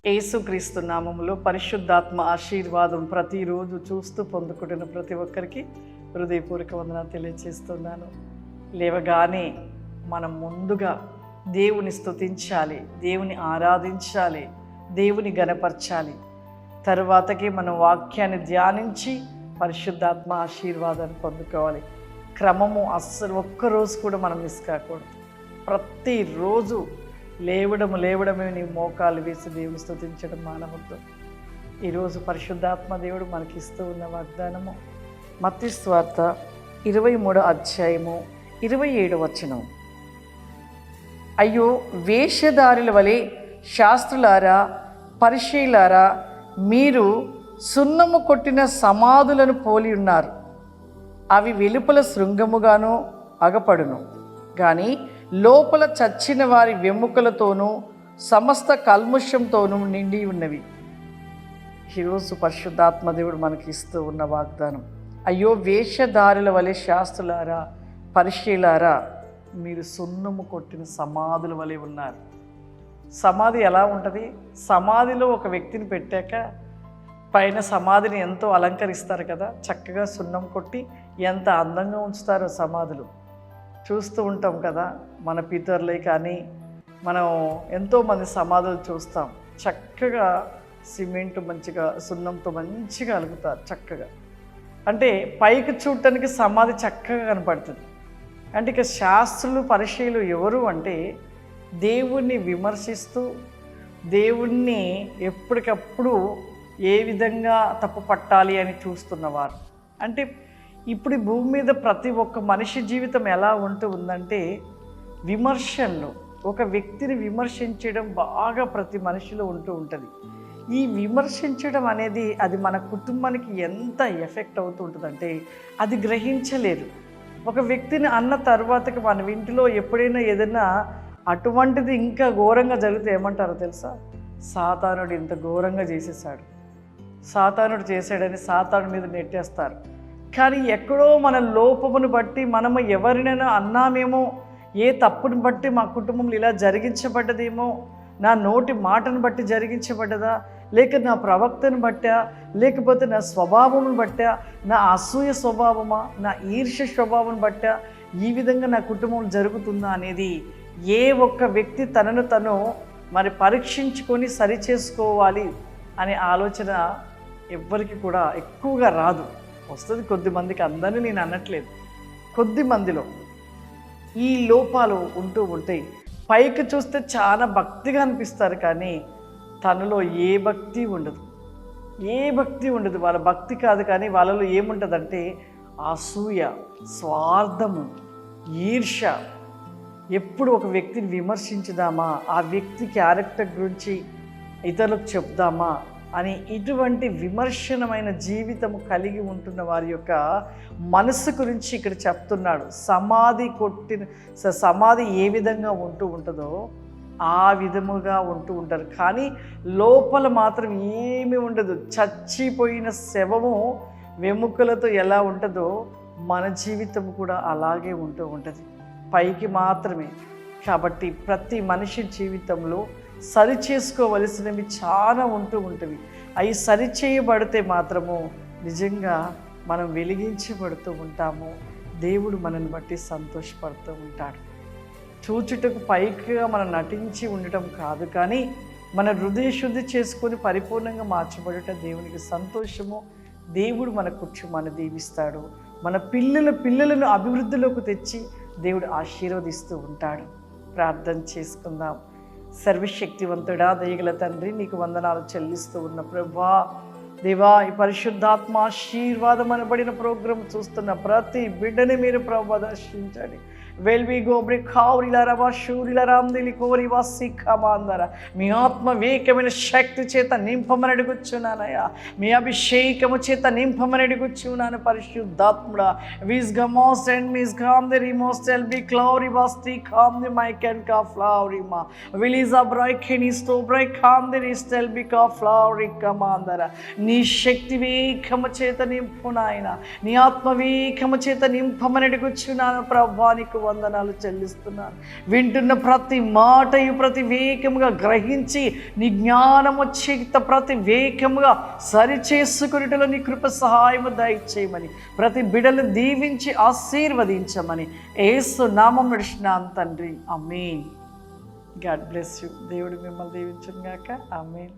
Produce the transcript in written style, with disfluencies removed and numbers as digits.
యేసుక్రీస్తు నామములో పరిశుద్ధాత్మ ఆశీర్వాదం ప్రతిరోజు చూస్తూ పొందుకుంటున్న ప్రతి ఒక్కరికి హృదయపూర్వక వందనాలు తెలియజేస్తున్నాను. లేవగానే మనం ముందుగా దేవుని స్తుతించాలి, దేవుని ఆరాధించాలి, దేవుని గణపరచాలి. తర్వాతకి మనం వాక్యాన్ని ధ్యానించి పరిశుద్ధాత్మ ఆశీర్వాదాన్ని పొందుకోవాలి. క్రమము అస్సలు ఒక్కరోజు కూడా మనం మిస్ కాకూడదు. ప్రతిరోజు లేవడమే నీ మోకాలు వేసి దేవుని స్తుతించడం మానవద్దు. ఈరోజు పరిశుద్ధాత్మ దేవుడు మనకి ఇస్తూ ఉన్న వాగ్దానము మత్తయి సువార్త 23వ అధ్యాయము 27వ వచనం. అయ్యో వేషధారుల వలె శాస్త్రులారా, పరిసయ్యులారా, మీరు సున్నము కొట్టిన సమాధులను పోలి ఉన్నారు. అవి వెలుపల శృంగముగాను అగపడును, కానీ లోపల చచ్చిన వారి వెమ్ముకలతోనూ సమస్త కల్ముషంతోనూ నిండి ఉన్నవి. ఈరోజు పరిశుద్ధాత్మ దేవుడు మనకి ఇస్తూ ఉన్న వాగ్దానం, అయ్యో వేషధారుల వలె శాస్త్రులారా, పరిసయ్యులారా, మీరు సున్నము కొట్టిన సమాధుల వలె ఉన్నారు. సమాధి ఎలా ఉంటుంది? సమాధిలో ఒక వ్యక్తిని పెట్టాక పైన సమాధిని ఎంతో అలంకరిస్తారు కదా, చక్కగా సున్నం కొట్టి ఎంత అందంగా ఉంచుతారో సమాధులు చూస్తూ ఉంటాం కదా. మన పితరులే కానీ మనం ఎంతోమంది సమాధులు చూస్తాం. చక్కగా సిమెంట్ మంచిగా సున్నంతో మంచిగా అలుగుతారు చక్కగా. అంటే పైకి చూడటానికి సమాధి చక్కగా కనపడుతుంది. అంటే ఇక శాస్త్రులు పరిసయ్యులు ఎవరు అంటే దేవుణ్ణి విమర్శిస్తూ దేవుణ్ణి ఎప్పటికప్పుడు ఏ విధంగా తప్పు పట్టాలి అని చూస్తున్నవారు. అంటే ఇప్పుడు ఈ భూమి మీద ప్రతి ఒక్క మనిషి జీవితం ఎలా ఉంటూ ఉందంటే విమర్శల్లో, ఒక వ్యక్తిని విమర్శించడం బాగా ప్రతి మనిషిలో ఉంటూ ఉంటుంది. ఈ విమర్శించడం అనేది అది మన కుటుంబానికి ఎంత ఎఫెక్ట్ అవుతూ ఉంటుందంటే అది గ్రహించలేరు. ఒక వ్యక్తిని అన్న తర్వాతకి మన ఇంటిలో ఎప్పుడైనా ఏదైనా అటువంటిది ఇంకా ఘోరంగా జరిగితే ఏమంటారో తెలుసా? సాతానుడు ఇంత ఘోరంగా చేసేసాడు, సాతానుడు చేశాడని సాతాను మీద నెట్టేస్తారు. కానీ ఎక్కడో మన లోపమును బట్టి మనము ఎవరినైనా అన్నామేమో, ఏ తప్పును బట్టి మా కుటుంబంలో ఇలా జరిగించబడ్డదేమో, నా నోటి మాటను బట్టి జరిగించబడ్డదా, లేక నా ప్రవక్తను బట్టా, లేకపోతే నా స్వభావమును బట్టా, నా అసూయ స్వభావమా, నా ఈర్ష్య స్వభావం బట్టా ఈ విధంగా నా కుటుంబంలో జరుగుతుందా అనేది ఏ ఒక్క వ్యక్తి తనను తను మరి పరీక్షించుకొని సరిచేసుకోవాలి అనే ఆలోచన ఎవ్వరికి కూడా ఎక్కువగా రాదు. వస్తుంది కొద్దిమందికి, అందరినీ నేను అనట్లేదు, కొద్ది మందిలో ఈ లోపాలు ఉంటూ ఉంటాయి. పైకి చూస్తే చాలా భక్తిగా అనిపిస్తారు, కానీ తనలో ఏ భక్తి ఉండదు, ఏ భక్తి ఉండదు. వాళ్ళ భక్తి కాదు, కానీ వాళ్ళలో ఏముంటుందంటే అసూయ, స్వార్థము, ఈర్ష్య. ఎప్పుడు ఒక వ్యక్తిని విమర్శించుదామా, ఆ వ్యక్తి క్యారెక్టర్ గురించి ఇతరులకు చెప్దామా అని ఇటువంటి విమర్శనమైన జీవితము కలిగి ఉంటున్న వారి యొక్క మనసు గురించి ఇక్కడ చెప్తున్నాడు. సమాధి ఏ విధంగా ఉంటూ ఉంటుందో ఆ విధముగా ఉంటూ ఉంటారు, కానీ లోపల మాత్రం ఏమీ ఉండదు. చచ్చిపోయిన శవము వెముకలతో ఎలా ఉంటుందో మన జీవితం కూడా అలాగే ఉంటూ ఉంటుంది, పైకి మాత్రమే. కాబట్టి ప్రతి మనిషి జీవితంలో సరిచేసుకోవలసినవి చాలా ఉంటూ ఉంటుంది. అవి సరిచేయబడితే మాత్రము నిజంగా మనం వెలిగించబడుతూ ఉంటాము. దేవుడు మనల్ని బట్టి సంతోషపడుతూ ఉంటాడు. చూచుటకు పైకిగా మనం నటించి ఉండటం కాదు, కానీ మన హృదయ శుద్ధి చేసుకొని పరిపూర్ణంగా మార్చబడట దేవునికి సంతోషము. దేవుడు మన కుటుంబాన్ని దీవిస్తాడు. మన పిల్లలను అభివృద్ధిలోకి తెచ్చి దేవుడు ఆశీర్వదిస్తూ ఉంటాడు. ప్రార్థన చేసుకుందాం. సర్వశక్తివంతుడా, దయగల తండ్రి, నీకు వందనాలు చెల్లిస్తూ ఉన్న ప్రభువా, దేవా, ఈ పరిశుద్ధాత్మ ఆశీర్వాదం అనబడిన ప్రోగ్రాం చూస్తున్న ప్రతి బిడ్డని మీరు ప్రభు దర్శించండి. వెల్వి గోబ్రి ఖావురిలారా షూరిలరాందిలి కోరి వాసి ఖమాందర మీ ఆత్మ వేకమైన శక్తి చేత నింపమని అడుగుచున్నానయ్యా. మీ అభిషేకము చేత నింపమని అడుగుచున్నాను పరిశుద్ధాత్ముడా. విస్గమోస్ అండ్ మిస్గామ్ ది రిమోస్ టెల్ బి క్లౌరి వాస్తి కామ్ ది మై కెన్ కా ఫ్లౌరిమా విలీజా బ్రైకెని స్తో బ్రైకామ్ ది రిస్టెల్ బి కా ఫ్లౌరి కమాందర. నీ శక్తి వేకము చేత నింపు నాయన, నీ ఆత్మ వేకము చేత నింపమని అడుగుచున్నాను ప్రభువా. నీకు వందనాలు చెల్లిస్తున్నాను. వింటున్న ప్రతి మాటయు ప్రతి వేగముగా గ్రహించి నీ జ్ఞానం వచ్చి ప్రతి వేగముగా సరిచేసుకునేటలో నీ కృప సహాయము దయచేయమని, ప్రతి బిడలు దీవించి ఆశీర్వదించమని యేసు నామం నడిచినాను తండ్రి. ఆమేన్. God bless you. దేవుడు మిమ్మల్ని దీవించును గాక. ఆమేన్.